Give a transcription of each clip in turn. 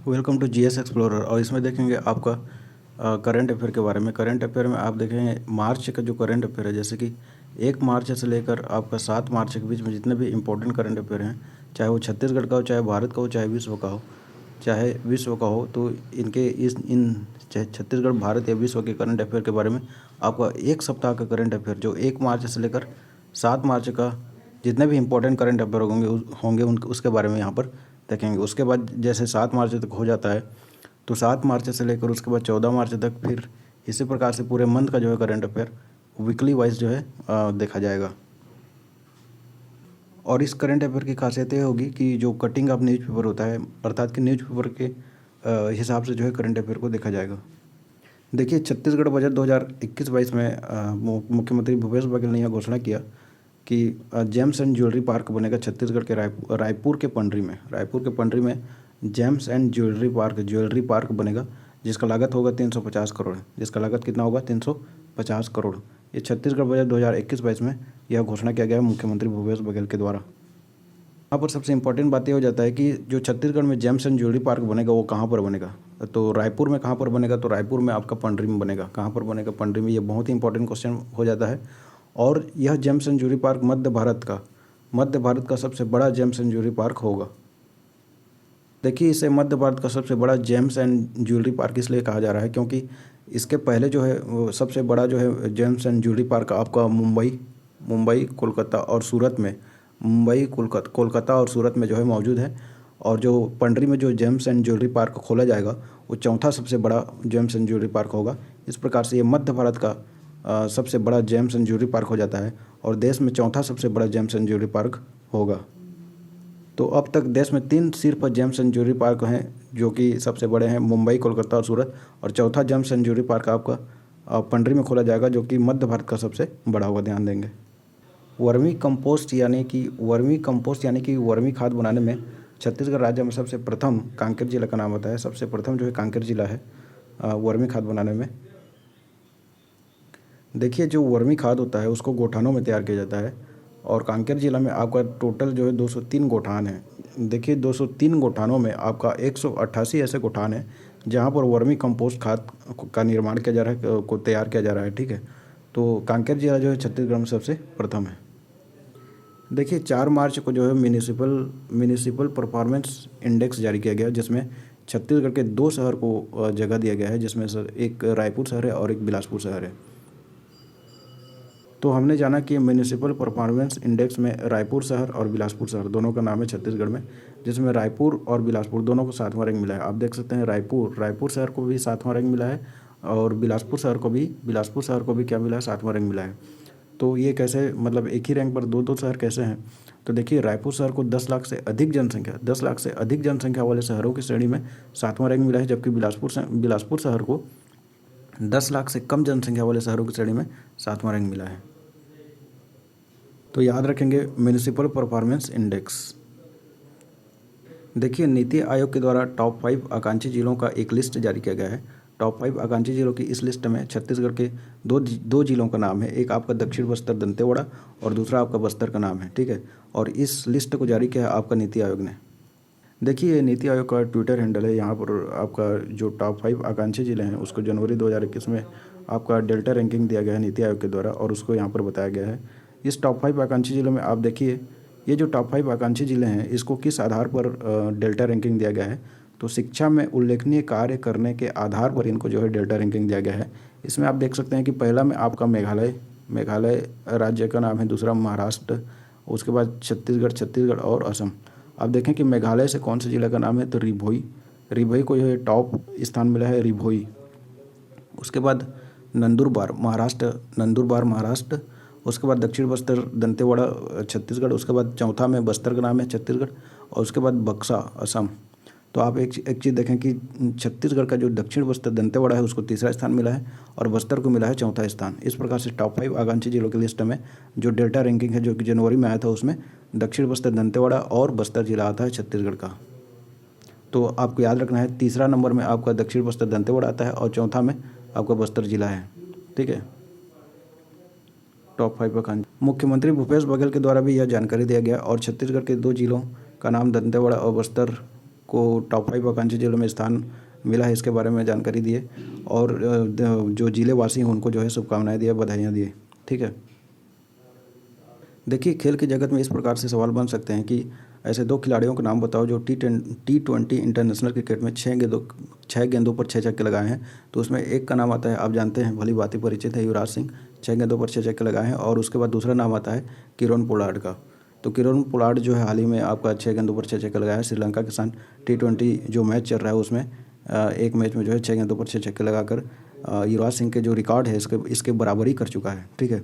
Welcome to GS explorer. और इसमें देखेंगे आपका करंट अफेयर के बारे में। करंट अफेयर में आप देखेंगे मार्च का जो करंट अफेयर है, जैसे कि 1 मार्च से लेकर आपका 7 मार्च के बीच में जितने भी इम्पोर्टेंट करंट अफेयर हैं, चाहे वो छत्तीसगढ़ का हो, चाहे भारत का हो, चाहे विश्व का हो, तो इनके इन चाहे छत्तीसगढ़, भारत या विश्व के करंट अफेयर के बारे में आपका एक सप्ताह का करंट अफेयर जो 1 मार्च से लेकर 7 मार्च का जितने भी इम्पोर्टेंट करंट अफेयर होंगे उसके बारे में यहाँ पर देखेंगे। उसके बाद जैसे 7 मार्च तक हो जाता है, तो 7 मार्च से लेकर उसके बाद 14 मार्च तक फिर इसी प्रकार से पूरे मंथ का जो है करंट अफेयर वीकली वाइज जो है देखा जाएगा। और इस करंट अफेयर की खासियत ये होगी कि जो कटिंग ऑफ न्यूज़पेपर होता है, अर्थात कि न्यूज़पेपर के हिसाब से जो है करंट अफेयर को देखा जाएगा। देखिए, छत्तीसगढ़ बजट 2021-22 में मुख्यमंत्री भूपेश बघेल ने यह घोषणा किया कि जेम्स एंड ज्वेलरी पार्क बनेगा छत्तीसगढ़ के रायपुर के पंडरी में जेम्स एंड ज्वेलरी पार्क बनेगा, जिसका लागत होगा 350 करोड़। जिसका लागत कितना होगा? 350 करोड़। ये छत्तीसगढ़ बजट 2021-22 में यह घोषणा किया गया है मुख्यमंत्री भूपेश बघेल के द्वारा। यहाँ पर सबसे इम्पोर्टेंट बात ये हो जाता है कि जो छत्तीसगढ़ में जेम्स एंड ज्वेलरी पार्क बनेगा वो कहाँ पर बनेगा? तो रायपुर में कहाँ पर बनेगा? तो रायपुर में आपका पंडरी में बनेगा। कहाँ पर बनेगा? पंडरी में। ये बहुत ही इंपॉर्टेंट क्वेश्चन हो जाता है। और यह जेम्स एंड ज्वेलरी पार्क मध्य भारत का सबसे बड़ा जेम्स एंड ज्वेलरी पार्क होगा। देखिए, इसे मध्य भारत का सबसे बड़ा जेम्स एंड ज्वेलरी पार्क इसलिए कहा जा रहा है क्योंकि इसके पहले जो है वो सबसे बड़ा जो है जेम्स एंड ज्वेलरी पार्क आपका मुंबई कोलकाता और सूरत में जो है मौजूद है। और जो पंडरी में जो जेम्स एंड ज्वेलरी पार्क खोला जाएगा वो चौथा सबसे बड़ा जेम्स एंड ज्वेलरी पार्क होगा। इस प्रकार से ये मध्य भारत का सबसे बड़ा जेम्स एंड ज्वेलरी पार्क हो जाता है और देश में चौथा सबसे बड़ा जेम्स एंड ज्वेलरी पार्क होगा। तो अब तक देश में 3 सिर्फ जेम्स एंड ज्वेलरी पार्क हैं जो कि सबसे बड़े हैं, मुंबई, कोलकाता और सूरत। और चौथा जेम्स एंड ज्वेलरी पार्क आपका पंडरी में खोला जाएगा जो कि मध्य भारत का सबसे बड़ा होगा। ध्यान देंगे। वर्मी कंपोस्ट यानी कि वर्मी खाद बनाने में छत्तीसगढ़ राज्य में सबसे प्रथम कांकेर जिला का नाम आता है। सबसे प्रथम जो है कांकेर जिला है वर्मी खाद बनाने में। देखिए, जो वर्मी खाद होता है उसको गोठानों में तैयार किया जाता है और कांकेर जिला में आपका टोटल जो है 203 गोठान है। देखिए, 203 गोठानों में आपका 188 ऐसे गोठान हैं जहाँ पर वर्मी कंपोस्ट खाद का निर्माण किया जा रहा है, को तैयार किया जा रहा है। ठीक है, तो कांकेर जिला जो है छत्तीसगढ़ में सबसे प्रथम है। देखिए, 4 मार्च को जो है म्यूनिसिपल परफॉर्मेंस इंडेक्स जारी किया गया, जिसमें छत्तीसगढ़ के 2 शहर को जगह दिया गया है, जिसमें सर एक रायपुर शहर है और एक बिलासपुर शहर है। तो हमने जाना कि म्यूनिसिपल परफॉर्मेंस इंडेक्स में रायपुर शहर और बिलासपुर शहर दोनों का नाम है छत्तीसगढ़ में, जिसमें रायपुर और बिलासपुर दोनों को 7वां रैंक मिला है। आप देख सकते हैं रायपुर शहर को भी 7वां रैंक मिला है और बिलासपुर शहर को भी क्या मिला है? 7वां रैंक मिला है। तो ये कैसे, मतलब एक ही रैंक पर दो शहर कैसे हैं? तो देखिए, रायपुर शहर को 10 लाख से अधिक जनसंख्या वाले शहरों की श्रेणी में 7वां रैंक मिला है, जबकि बिलासपुर शहर को 10 लाख से कम जनसंख्या वाले शहरों की श्रेणी में 7वां रैंक मिला है। तो याद रखेंगे म्यूनिसिपल परफॉर्मेंस इंडेक्स। देखिए, नीति आयोग के द्वारा टॉप 5 आकांक्षी जिलों का एक लिस्ट जारी किया गया है। टॉप 5 आकांक्षी जिलों की इस लिस्ट में छत्तीसगढ़ के दो जिलों का नाम है। एक आपका दक्षिण बस्तर दंतेवाड़ा और दूसरा आपका बस्तर का नाम है। ठीक है, और इस लिस्ट को जारी किया है आपका नीति आयोग ने। देखिए, ये नीति आयोग का ट्विटर हैंडल है। यहाँ पर आपका जो टॉप 5 आकांक्षी जिले हैं उसको जनवरी 2021 में आपका डेल्टा रैंकिंग दिया गया है नीति आयोग के द्वारा और उसको यहाँ पर बताया गया है। इस टॉप 5 आकांक्षी जिलों में आप देखिए, ये जो टॉप 5 आकांक्षी जिले हैं इसको किस आधार पर डेल्टा रैंकिंग दिया गया है? तो शिक्षा में उल्लेखनीय कार्य करने के आधार पर इनको जो है डेल्टा रैंकिंग दिया गया है। इसमें आप देख सकते हैं कि पहला में आपका मेघालय राज्य का नाम है, दूसरा महाराष्ट्र, उसके बाद छत्तीसगढ़ और असम। आप देखें कि मेघालय से कौन से जिले का नाम है? तो रिभोई को जो है टॉप स्थान मिला है, रिभोई। उसके बाद नंदुरबार महाराष्ट्र, उसके बाद दक्षिण बस्तर दंतेवाड़ा छत्तीसगढ़, उसके बाद चौथा में बस्तर का नाम है छत्तीसगढ़ और उसके बाद बक्सा असम। तो आप एक चीज़ देखें कि छत्तीसगढ़ का जो दक्षिण बस्तर दंतेवाड़ा है उसको तीसरा स्थान मिला है और बस्तर को मिला है चौथा स्थान। इस प्रकार से टॉप 5 आकांक्षी जिलों की लिस्ट में जो डेल्टा रैंकिंग है जो कि जनवरी में आया था उसमें दक्षिण बस्तर दंतेवाड़ा और बस्तर जिला आता है छत्तीसगढ़ का। तो आपको याद रखना है, तीसरा नंबर में आपका दक्षिण बस्तर दंतेवाड़ा आता है और चौथा में आपका बस्तर जिला है। ठीक है, टॉप 5 आकांक्षी। मुख्यमंत्री भूपेश बघेल के द्वारा भी यह जानकारी दिया गया और छत्तीसगढ़ के 2 जिलों का नाम दंतेवाड़ा और बस्तर को टॉप 5 आकांक्षी जिलों में स्थान मिला है, इसके बारे में जानकारी दिए और जो जिले वासी हैं उनको जो है शुभकामनाएं दिए, बधाइयाँ दिए। ठीक है, देखिए खेल के जगत में इस प्रकार से सवाल बन सकते हैं कि ऐसे 2 खिलाड़ियों के नाम बताओ जो T20 इंटरनेशनल क्रिकेट में 6 गेंदों पर 6 छक्के लगाए हैं। तो उसमें एक का नाम आता है, आप जानते हैं, भली भांति परिचित है, युवराज सिंह, 6 गेंदों पर 6 छक्के लगाए हैं। और उसके बाद दूसरा नाम आता है किरोन पोलार्ड का। तो किरोन पोलार्ड जो है हाल ही में आपका 6 गेंदों पर 6 छक्के लगाया है। श्रीलंका के साथ T20 जो मैच चल रहा है उसमें एक मैच में जो है 6 गेंदों पर 6 छक्के लगाकर युवराज सिंह के जो रिकॉर्ड है इसके बराबरी कर चुका है। ठीक है,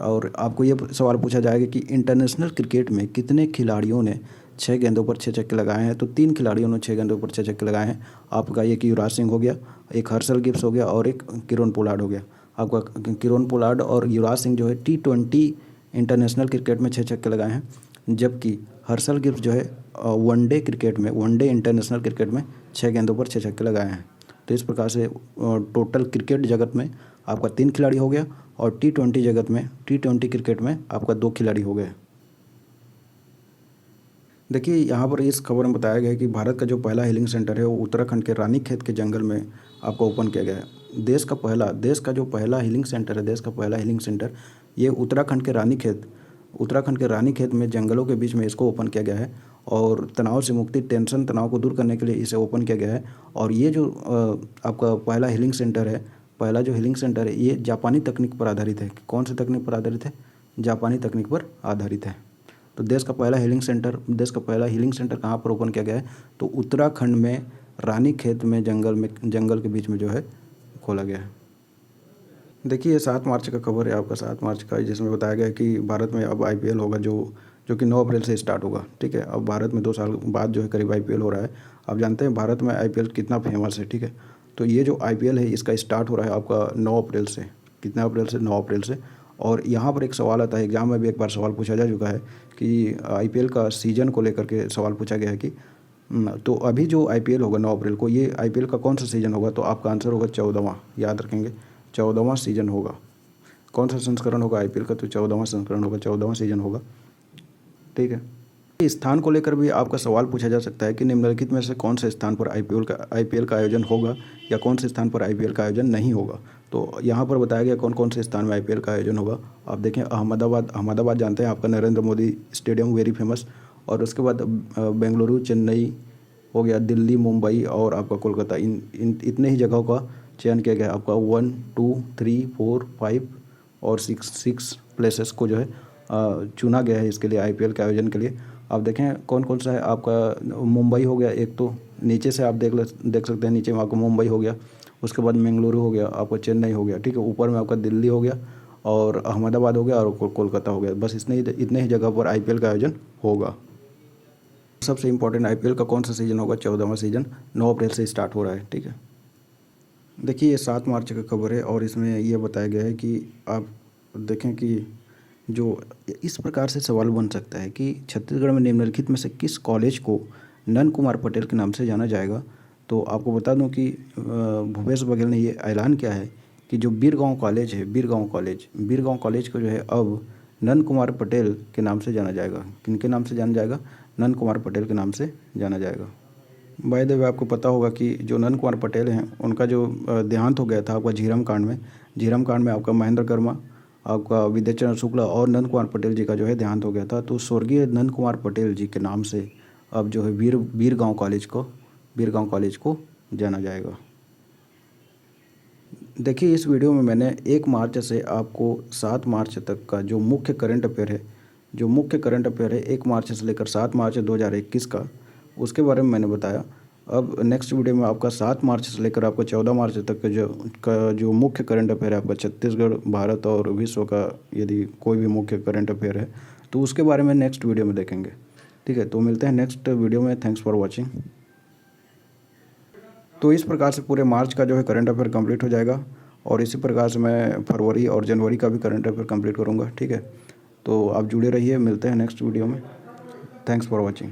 और आपको ये सवाल पूछा जाएगा कि इंटरनेशनल क्रिकेट में कितने खिलाड़ियों ने 6 गेंदों पर 6 छक्के लगाए हैं। तो 3 खिलाड़ियों ने 6 गेंदों पर 6 छक्के लगाए हैं। आपका एक युवराज सिंह हो गया, एक हर्षल गिब्स हो गया और एक किरोन पोलार्ड हो गया। आपका किरोन पोलार्ड और युवराज सिंह जो है T20 इंटरनेशनल क्रिकेट में 6 छक्के लगाए हैं, जबकि हर्षल गिब्स जो है वनडे क्रिकेट में, वनडे इंटरनेशनल क्रिकेट में 6 गेंदों पर 6 छक्के लगाए हैं। तो इस प्रकार से टोटल क्रिकेट जगत में आपका 3 खिलाड़ी हो गया और T20 जगत में, T20 क्रिकेट में आपका 2 खिलाड़ी हो गए। देखिए यहाँ पर इस खबर में बताया गया है कि भारत का जो पहला हीलिंग सेंटर है वो उत्तराखंड के रानीखेत के जंगल में आपको ओपन किया गया है। देश का जो पहला हीलिंग सेंटर है, देश का पहला हीलिंग सेंटर ये उत्तराखंड के रानीखेत में जंगलों के बीच में इसको ओपन किया गया है। और तनाव से मुक्ति, तनाव को दूर करने के लिए इसे ओपन किया गया है। और ये जो आपका पहला हीलिंग सेंटर है, ये जापानी तकनीक पर आधारित है। कौन सी तकनीक पर आधारित है? जापानी तकनीक पर आधारित है। तो देश का पहला हीलिंग सेंटर कहाँ पर ओपन किया गया है? तो उत्तराखंड में रानीखेत में जंगल के बीच में जो है खोला गया है। देखिए ये 7 मार्च का खबर है, आपका 7 मार्च का, जिसमें बताया गया है कि भारत में अब IPL होगा जो कि 9 अप्रैल से स्टार्ट होगा। ठीक है, अब भारत में 2 साल बाद जो है करीब IPL हो रहा है। आप जानते हैं भारत में IPL कितना फेमस है। ठीक है, तो ये जो IPL है इसका स्टार्ट हो रहा है आपका 9 अप्रैल से। कितना अप्रैल से? 9 अप्रैल से। और यहाँ पर एक सवाल आता है, एग्जाम में भी एक बार सवाल पूछा जा चुका है कि IPL का सीज़न को लेकर के सवाल पूछा गया है कि तो अभी जो IPL होगा 9 अप्रैल को, ये IPL का कौन सा सीज़न होगा? तो आपका आंसर होगा 14वां। याद रखेंगे, 14वां सीज़न होगा। कौन सा संस्करण होगा IPL का? तो 14वां संस्करण होगा, 14वां सीज़न होगा। ठीक है, स्थान को लेकर भी आपका सवाल पूछा जा सकता है कि निम्नलिखित में से कौन से स्थान पर IPL का आयोजन होगा या कौन से स्थान पर IPL का आयोजन नहीं होगा। तो यहाँ पर बताया गया कौन कौन से स्थान में IPL का आयोजन होगा। आप देखें, अहमदाबाद जानते हैं आपका Narendra Modi stadium, very famous. और उसके बाद बेंगलुरु, चेन्नई हो गया, दिल्ली, मुंबई और आपका कोलकाता, इतने ही जगहों का चयन किया गया। आपका 1, 2, 3, 4, 5 और 6 प्लेसेस को जो है चुना गया है इसके लिए, IPL के आयोजन के लिए। आप देखें कौन कौन सा है। आपका मुंबई हो गया एक, तो नीचे से आप देख सकते हैं, नीचे में आपको मुंबई हो गया, उसके बाद बेंगलुरु हो गया, आपको चेन्नई हो गया। ठीक है, ऊपर में आपका दिल्ली हो गया और अहमदाबाद हो गया और कोलकाता हो गया। बस इतने ही जगह पर IPL का आयोजन होगा। सबसे इम्पोर्टेंट, IPL का कौन सा सीज़न होगा? 14वां सीज़न 9 अप्रैल से स्टार्ट हो रहा है। ठीक है, देखिए ये 7 मार्च का खबर है और इसमें यह बताया गया है कि आप देखें कि जो इस प्रकार से सवाल बन सकता है कि छत्तीसगढ़ में निम्नलिखित में से किस कॉलेज को नंद कुमार पटेल के नाम से जाना जाएगा। तो आपको बता दूं कि भूपेश बघेल ने ये ऐलान किया है कि जो बीरगांव कॉलेज को जो है अब नंद कुमार पटेल के नाम से जाना जाएगा। किनके नाम से जाना जाएगा? नंद कुमार पटेल के नाम से जाना जाएगा। बाय द वे आपको पता होगा कि जो नंद कुमार पटेल हैं उनका जो देहांत हो गया था आपका झीरम कांड में आपका महेंद्र कर्मा, आपका विद्याचरण शुक्ला और नंद कुमार पटेल जी का जो है देहांत हो गया था। तो स्वर्गीय नंद कुमार पटेल जी के नाम से अब जो है बीरगांव कॉलेज को जाना जाएगा। देखिए इस वीडियो में मैंने 1 मार्च से आपको 7 मार्च तक का जो मुख्य करंट अफेयर है 1 मार्च से लेकर 7 मार्च 2021 का, उसके बारे में मैंने बताया। अब नेक्स्ट वीडियो में आपका 7 मार्च से लेकर आपका 14 मार्च तक का जो मुख्य करंट अफेयर है आपका छत्तीसगढ़, भारत और विश्व का, यदि कोई भी मुख्य करंट अफेयर है तो उसके बारे में नेक्स्ट वीडियो में देखेंगे। ठीक है, तो मिलते हैं नेक्स्ट वीडियो में। Thanks for watching. तो इस प्रकार से पूरे मार्च का जो है करंट अफेयर कंप्लीट हो जाएगा और इसी प्रकार से मैं फरवरी और जनवरी का भी करंट अफेयर कंप्लीट करूँगा। ठीक है, तो आप जुड़े रहिए, मिलते हैं नेक्स्ट वीडियो में। Thanks for watching.